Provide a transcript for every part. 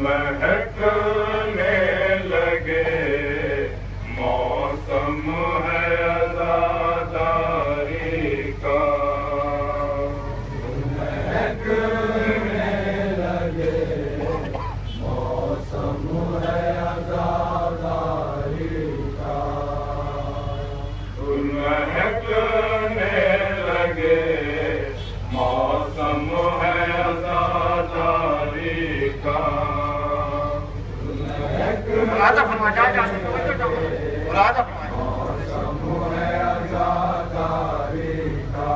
महकने लगे मौसम है आज़ादारी का। महकने लगे मौसम है आज़ादारी का। महकने लगे मौसम है आज़ादारी का। मौसम है आज़ादारी का।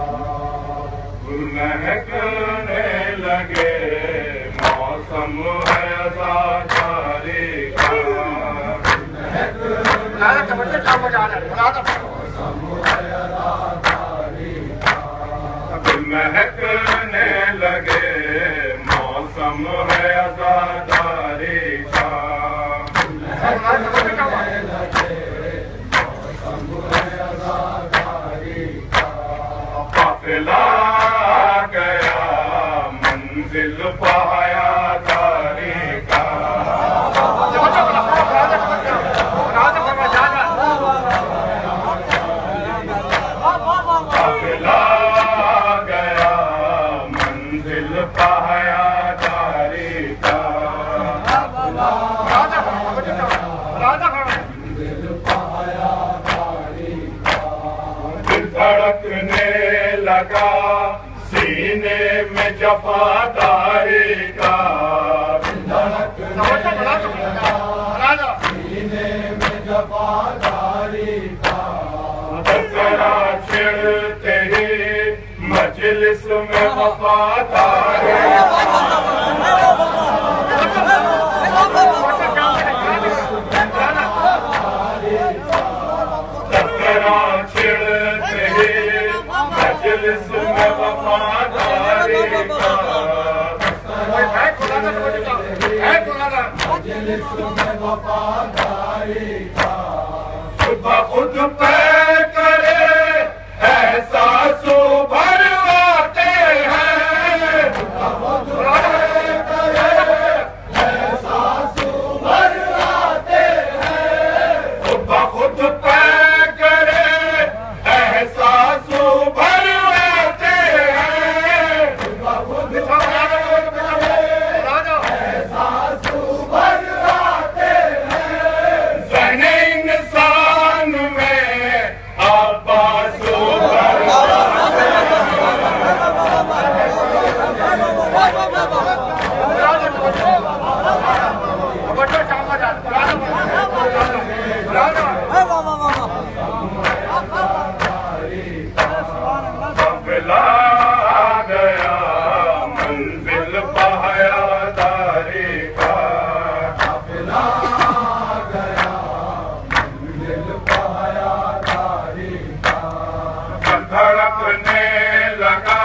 महकने लगे मौसम है आज़ादारी का। महकने लगे मौसम है आज़ादारी का। काफिला गया मंजिल पाया दारी का। काफिला गया मंजिल पाया दारी का। धड़कने लगा सीने में जफादारी का। धड़कने लगा सीने में जफादारी का। तकरा छिड़ते ही मजलिस में वफादारी। तकरा छिड़ते ही मजलिस में वफादारी का। मजलिस में वफादारी का। खुद खुद पे करे एहसास भर आते हैं। खुद करे एहसास भर आते हैं। खुद पे करे एहसास भर आते हैं। खुद एहसास भर आते हैं। ज़हने इंसान में आवाज़ भर आते हैं। काफिला गया मंजिल पाया दारी का। काफिला गया मंजिल पाया दारी का। धड़कने लगा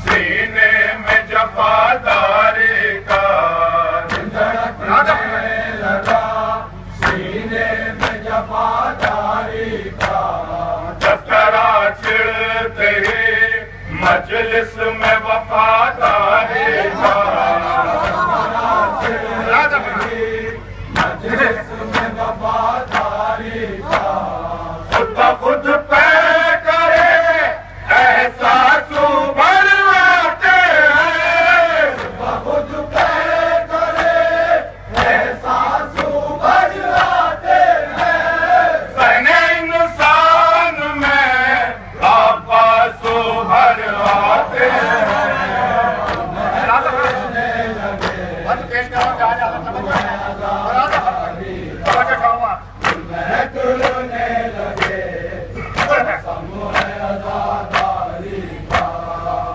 सीने में जफादारी का। धड़कने लगा सीने में जफादारी का। तकरा छिड़ते ही मजलिस में वफादारी का। मजलिस में वफादारी का। खुद पे करे एहसास भर आते हैं। खुद पे करे एहसास भर आते हैं। ज़हने इंसान में आवाज़ भर आते हैं। महकने लगे मौसम है आज़ादारी का।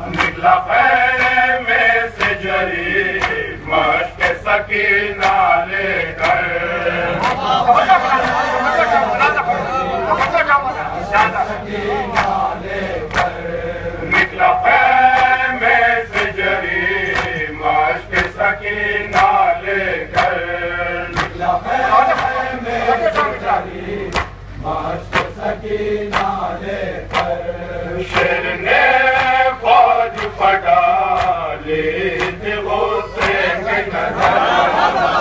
निकला खैमे से जरी मश्क सकीना लेकर। सकीना लेकर। निकला खैमे से जरी मश्क सकीना लेकर। निकला खैमे से जरी मश्क सकीना लेकर। शेर ने फौज पटा ली थी वो से नजर।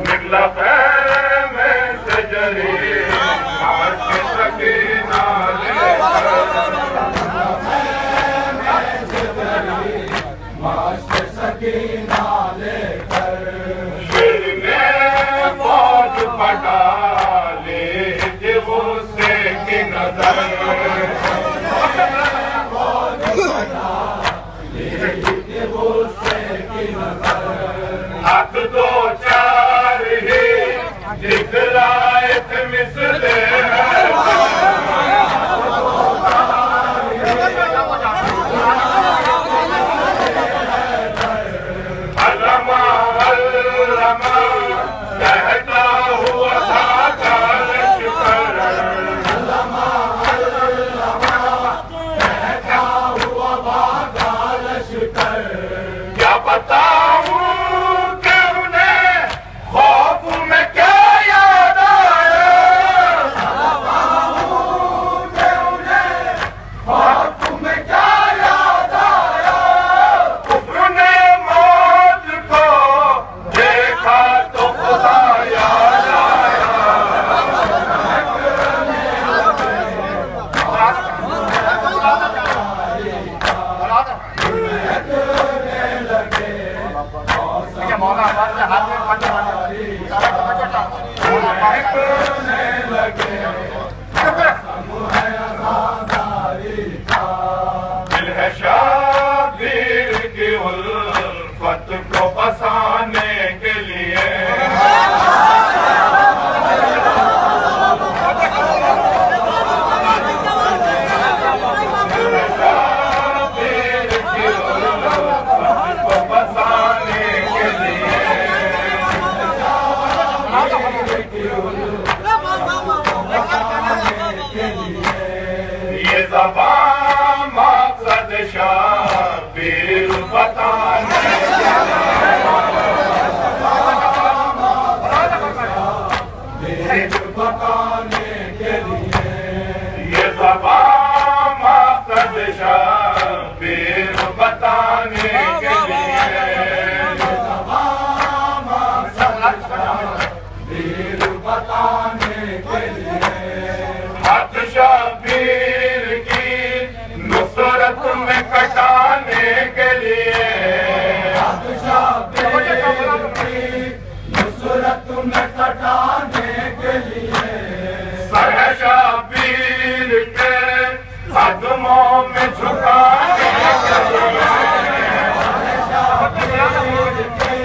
निकला ख़ैमे से जरी माश के सकीना लेकर माश के सकीना लेकर शेर ने फौज पटा ली थी गुस्से की नजर हाथ दो चार ही दिखलाए थे मिसले अल्लामा अल्लामा कहता हुआ था लश्कर अल्लामा अल्लामा कहता हुआ भागा लश्कर क्या बताऊं कि उन्हें खौफ में क्या याद आया खौफ में क्या याद आया कुफ्र ने मौत को देखा तो खुदा याद आया दिल है शाबीर की उल्फत को बसाने के लिए शाबीर की उल्फत को बसाने के लिए ये ज़बान मकसद शाबीर बताने बताने के लिए ये ज़बान मकसद शाबीर बताने के लिए वीर बताने के लिए हाथ शाबीर की नुसरत में कटाने के लिए शाबीर की नुसरत में कटाने के लिए सर शाबीर के कदमों में झुकाने के लिए शाबीर के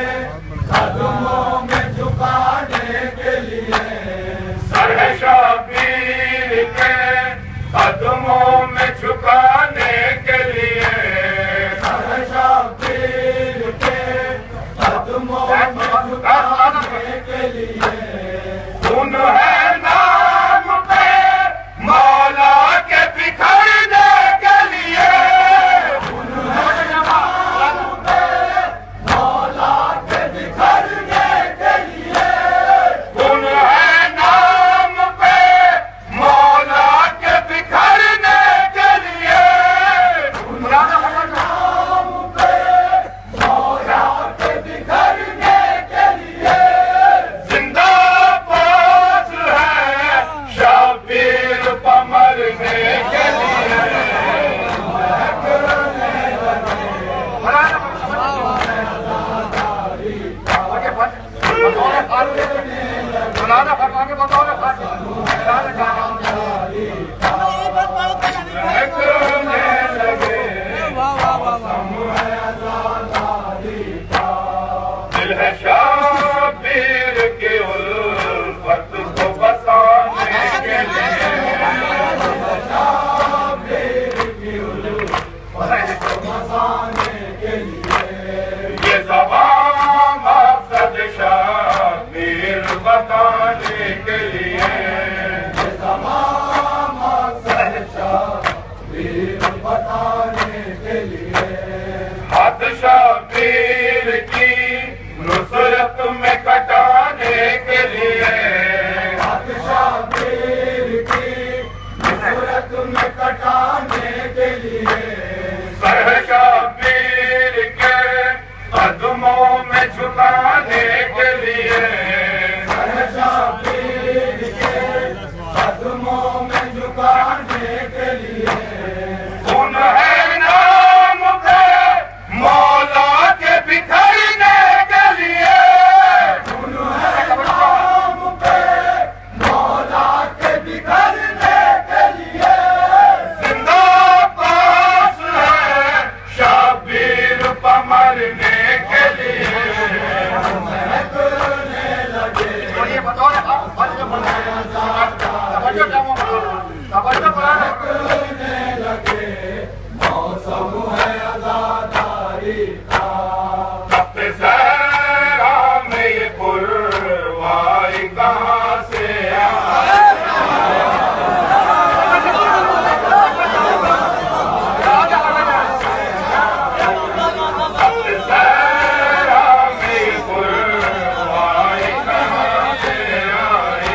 कदमों में झुकाने के लिए सर शाबीर के कदमों में झुकाने के लिए शाबीर के कदमों में झुकाने के लिए सुन है नाम पे मौला के बिखरने के लिए मौला के बिखरने के लिए सुन है नाम पे मौला के बिखरने के लिए नाम पे मौला के बिखरने के लिए जिंदाबाद है शाबीर पर मरने के लिए दिल है शाबीर के उल्फत को बसाने के लिए बसाने के लिए ये ज़बान मकसद शाबीर बताने के लिए वीर बताने के लिए हाथ शाबीर की नुसरत कदमों में झुकाने के लिए, शबीर के कदमों में झुकाने के लिए, खून है नाम पे मौला के बिखरने के लिए, खून है नाम पे मौला के बिखरने के लिए, जिंदा पास है शबीर पर मरने के लिए। महकने लगे महकने लगे मौसम है आजादारी का, तख्त सहरा में ये पुरवाई कहाँ से आई? तख्त सहरा में ये पुरवाई कहाँ से आई?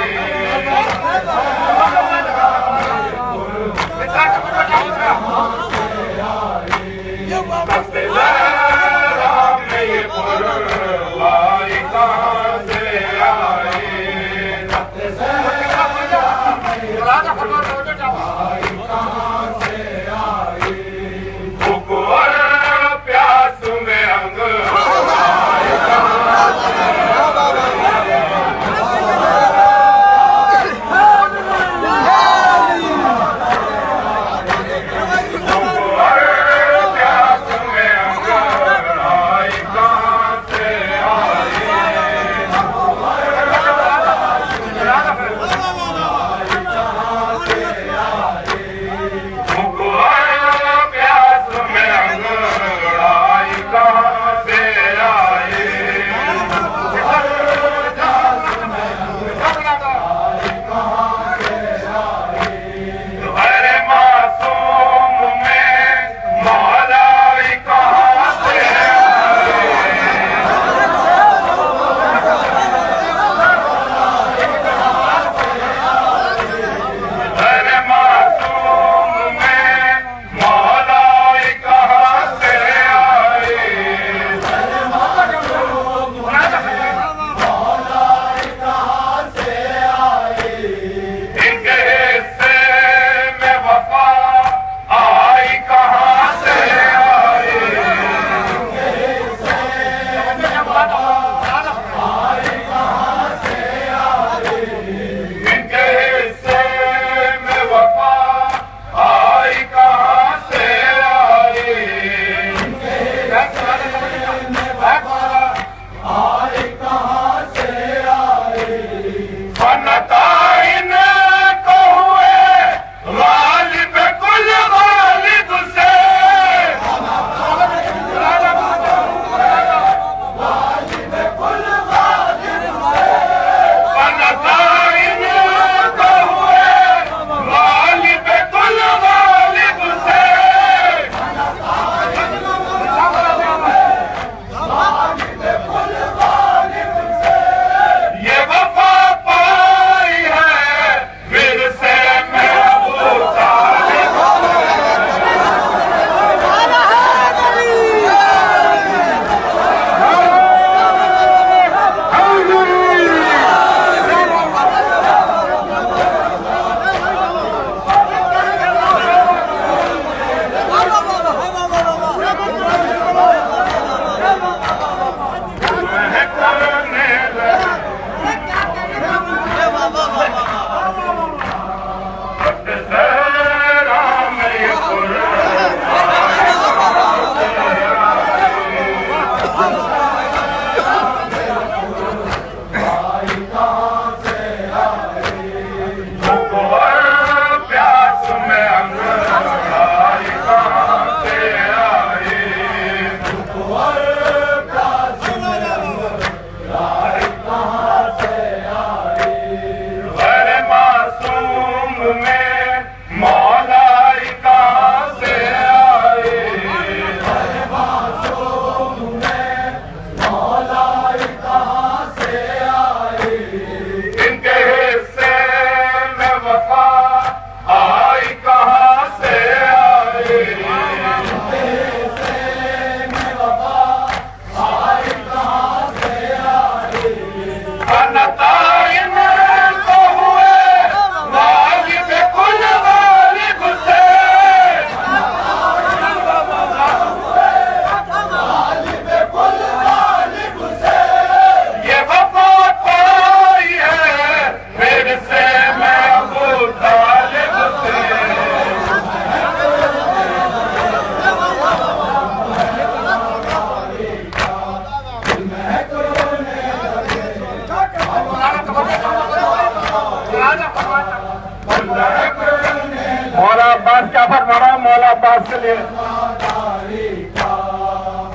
मौला अब्बास क्या फरमा रहा है मौला अब्बास के लिए?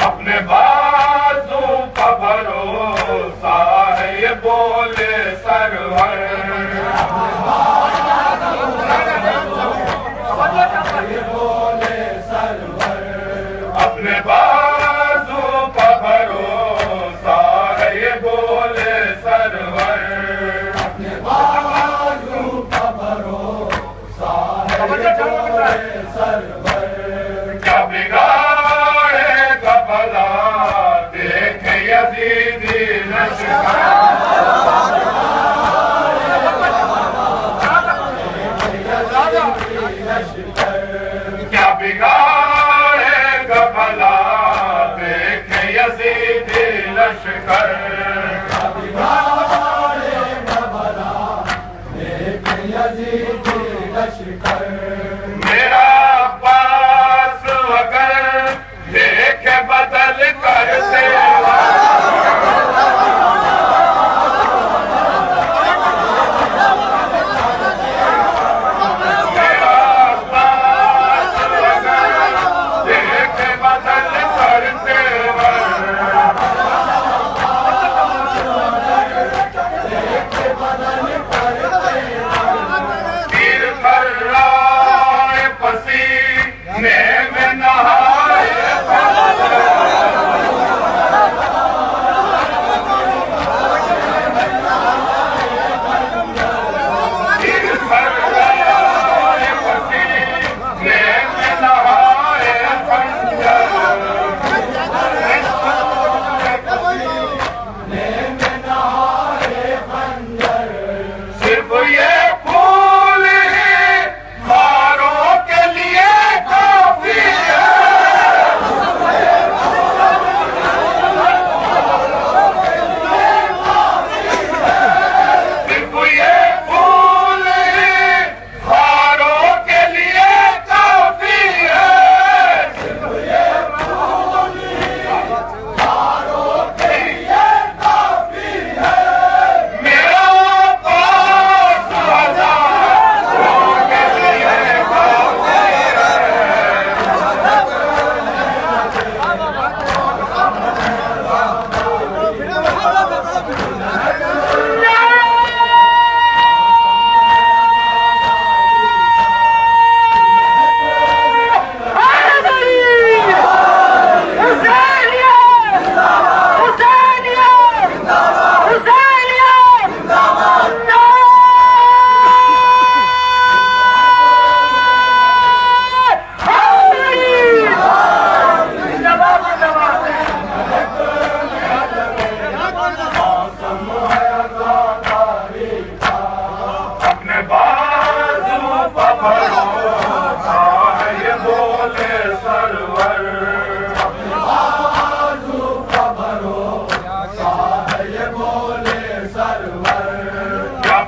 अपने बाजू का भरोसा है ये बोले सरवर, अपने बाजू का भरोसा है ये बोले सरवर, अपने बाजू का भरोसा है ये बोले सरवर। क्या बिगाड़ेगा भला देखे यजीदी लश्कर, क्या बिगाड़ेगा भला देखे यजीदी लश्कर, क्या बिगाड़ेगा भला देखे यजीदी लश्कर। मेरा अब्बास अगर देखे बदल कर देवा,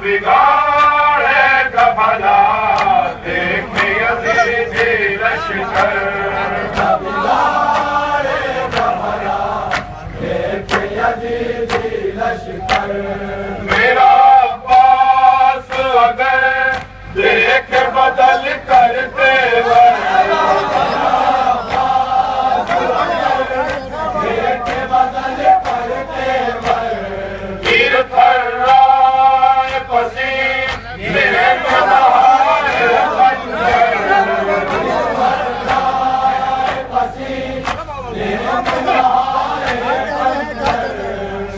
बिगाड़ेगा भला देखे यजीदी लश्कर, बिगाड़ेगा भला देखे यजीदी लश्कर। मेरा अब्बास अगर देख बदल कर देवर, देख बदल कर देवर, गिर थर्राए पसीने में नहाए बंजर, पसीने में नहाए बंजर।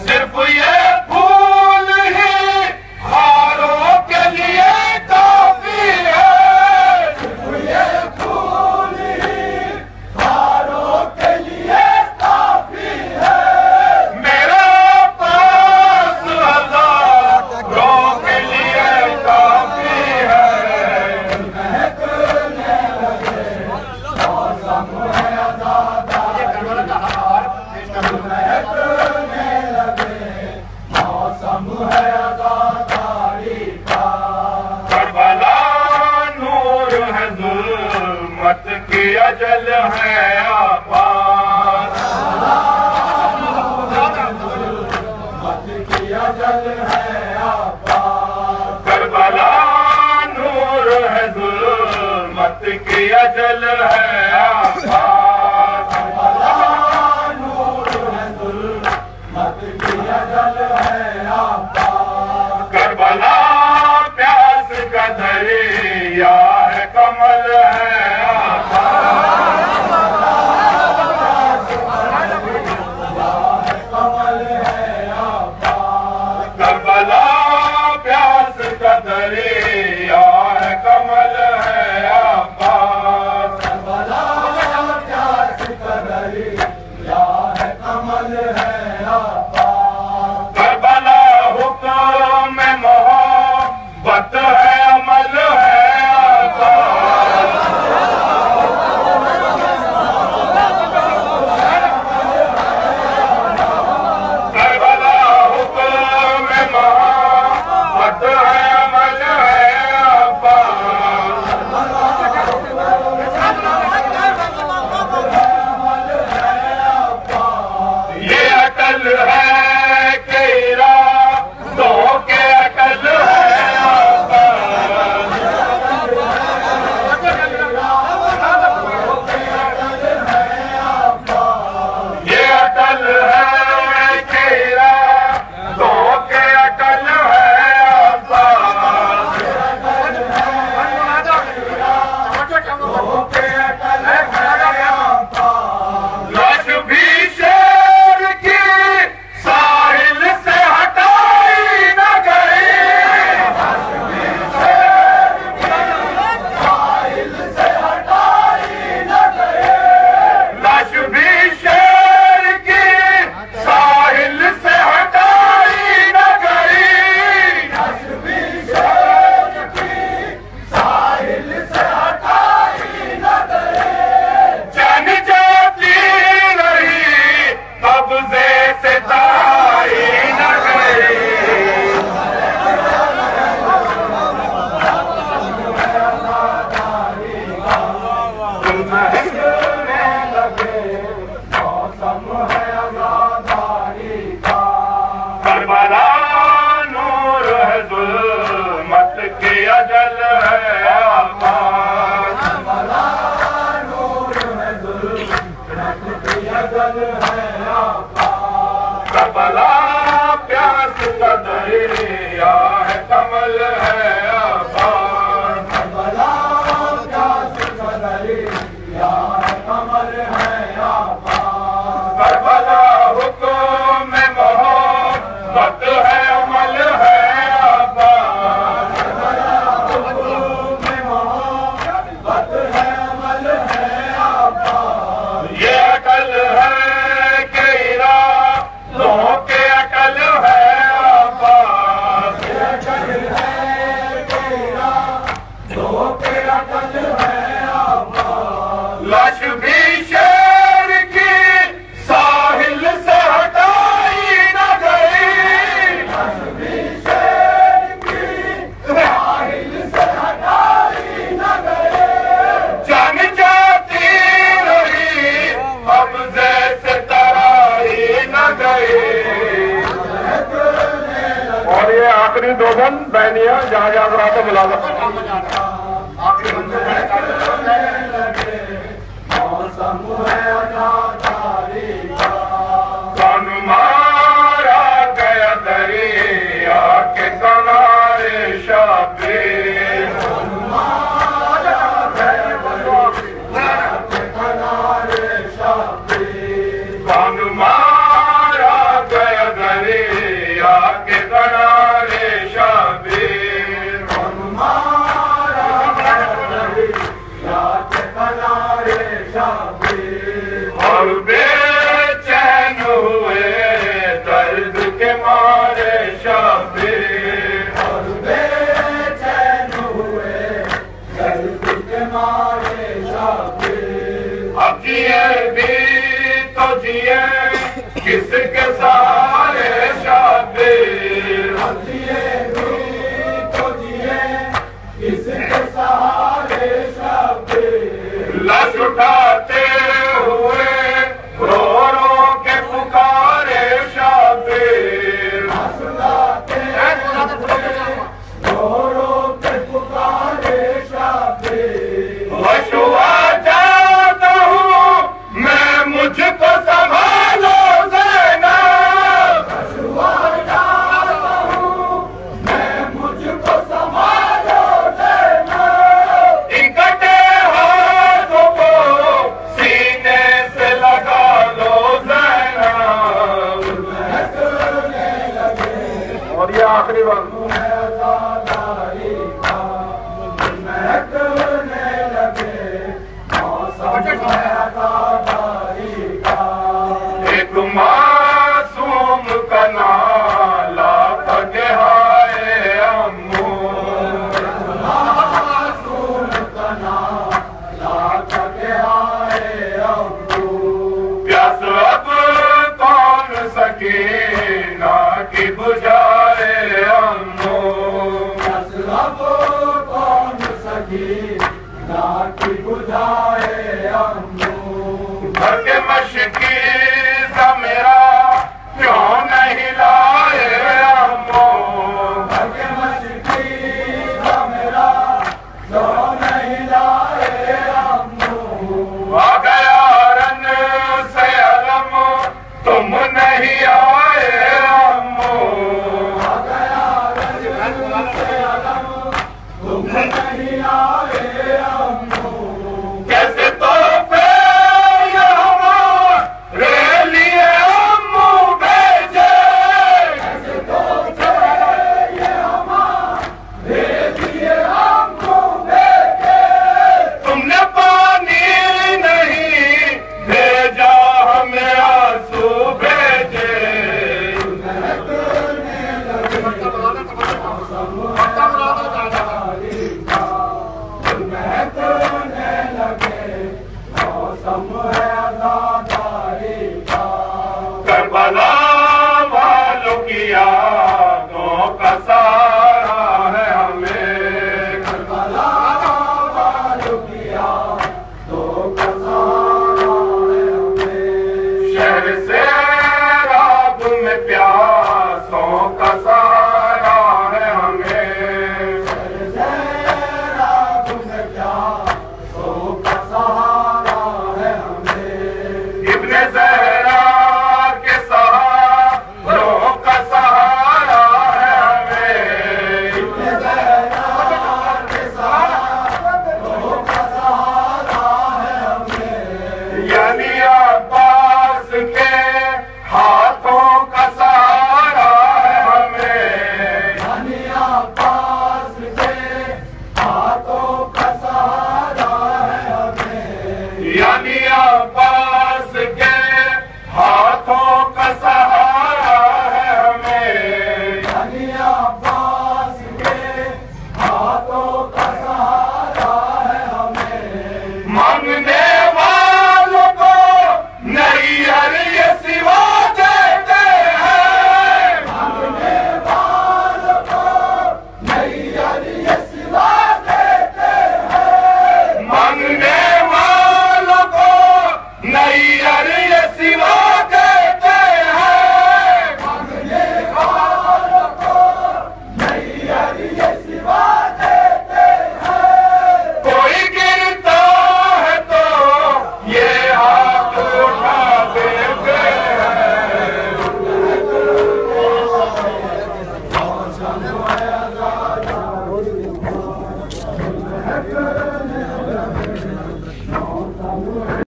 सिर्फ ये फूल ही खारों के लिए काफी है, सिर्फ ये अजल है आबाद, नूर है जुल्मत की अजल है आबाद, करबला प्यास का दरिया है कमल है आबाद, कमल है आबाद, करबला प्यास का दरिया है कमल है आबाद, करबला प्यास का दरिया है कमल है आबाद, करबला हुक्म में मोहब्बत है अमल है आबाद, करबला हुक्म में मोहब्बत है अमल है आबाद, ये अटल है कि इरादों के अटल है आबाद, ये अटल है कि इरादों के अटल है आबाद, लाश भी शेर की साहिल से हटाई न गई, लाश भी शेर की साहिल से हटाई न गई, जान जाती रही कब्जे से ताई न गई, करबला नूर है जुल्मत की अजल है आबाद, करबला प्यास का दरिया है कमल है आबाद, करबला हुक्म में मोहब्बत है अमल है आबाद, ये अटल है कि इरादों के अटल है आबाद, लाश भी शेर की साहिल से हटाई न गई, जान जाती रही कब्जे से तराई न गई। और ये आखिरी दो बंद बैनिया जहाँ जहाँ करा तो बुला दो। आखिरी बंद कान मारा गया दरिया के किनारे शाबीर, कान मारा गया दरिया के किनारे शाबीर, मारा आखिरी बंद एक माँ